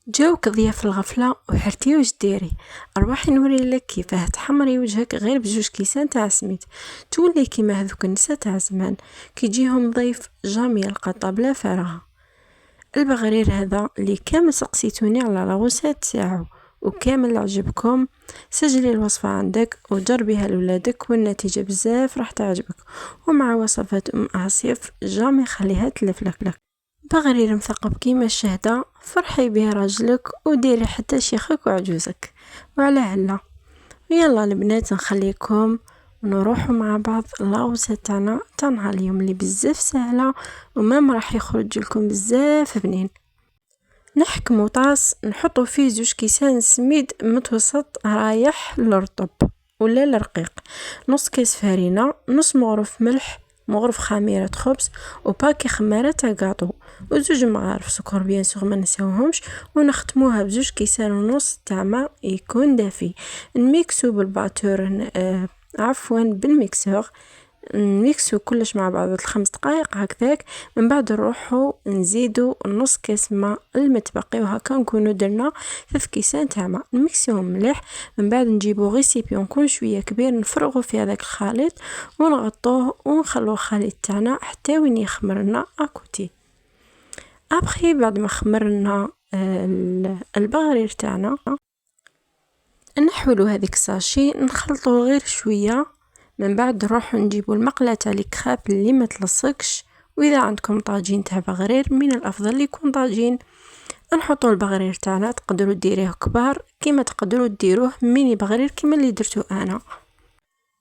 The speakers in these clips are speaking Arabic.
جاوك ضياف الغفلة وحرتي واش ديري. أرواحي نوري لك كيفاه تحمري وجهك غير بجوج كيسان تاع سميت، تولي كيما هذوك النساء تاع زمان كيجيهم ضيف جامي يلقى طابلة فارغة. البغرير هذا اللي كامل سقسيتوني على لاغوسات تاعو وكامل عجبكم، سجلي الوصفة عندك وجربيها لولادك والنتيجة بزاف راح تعجبك. ومع وصفات عصيف جامي خليها تلفلك. بغرير مثقب كيما الشهدة، فرحي بيه راجلك وديري حتى شيخك وعجوزك. وعلى هلا يلا البنات نخليكم ونروحوا مع بعض لاوسة تاعنا اليوم اللي بزاف سهلة وما راح يخرج لكم بزاف بنين. نحكموا طاس نحطوا فيه 2 كيسان سميد متوسط رايح للرطب ولا للرقيق، نص كيس فرينة، نص مغرف ملح، مغرف خميرة خبز وباكي خمارة تاع قاطو و2 مغارف سكر بيان سور ما نساوهمش. ونختموها ب2 كيسان ونص تاع ماء يكون دافي. نميكسو بالباتور عفوا بالميكسور، نميكسو كلش مع بعض 5 دقائق هكذاك. من بعد نروحو نزيدو نص كاس ماء المتبقي وهكا نكونو درنا 3 كيسان تاع ماء. نميكسيوهم مليح، من بعد نجيبو غيسيبيون كون شويه كبير نفرغو في هذاك الخليط ونغطوه ونخلو الخليط تاعنا حتى وين يخمرنا اكوتي. ابخي بعد ما خمرنا البغرير تاعنا نحولو هذيك ساشي نخلطوه غير شويه. من بعد نروحو نجيبو المقله تاع الكراب اللي ما تلصقش، واذا عندكم طاجين تاع بغرير من الافضل يكون طاجين. نحطو البغرير تاعنا، تقدروا ديروه كبار كيما تقدروا ديروه ميني بغرير كيما اللي درتو انا.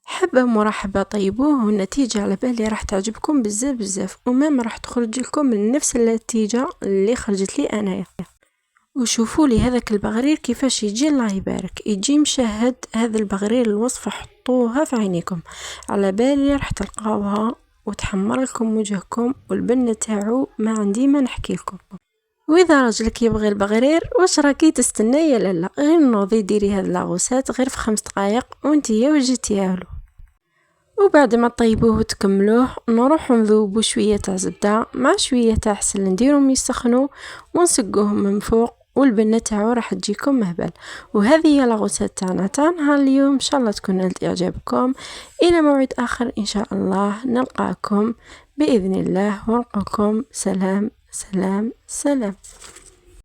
حبه مرحبا طيبوه والنتيجه على بالي راح تعجبكم بزاف بزاف وما راح تخرج لكم من نفس النتيجه اللي خرجت لي انايا. وشوفوا لي هذاك البغرير كيفاش يجي، الله يبارك يجي مشهد. هذا البغرير الوصفه حطوها في عينيكم، على بالي راح تلقاوها وتحمر لكم وجهكم والبنه تاعو ما عندي ما نحكي لكم. واذا راجلك يبغي البغرير واش راكي تستنى يا لالا؟ غير نوضي ديري هاد لاغوسات غير في 5 دقائق وانتي وجدتي يالو. وبعد ما طيبوه وتكملوه نروح نذوبو شويه تاع زبده مع شويه تاع عسل نديرهم يسخنوا ونسقوهم من فوق والبنه تاعو راح تجيكم مهبل. وهذه هي لاغوسات تاع نهار اليوم، ان شاء الله تكون نالت اعجابكم. الى موعد اخر ان شاء الله نلقاكم باذن الله ونلقاكم. سلام سلام سلام.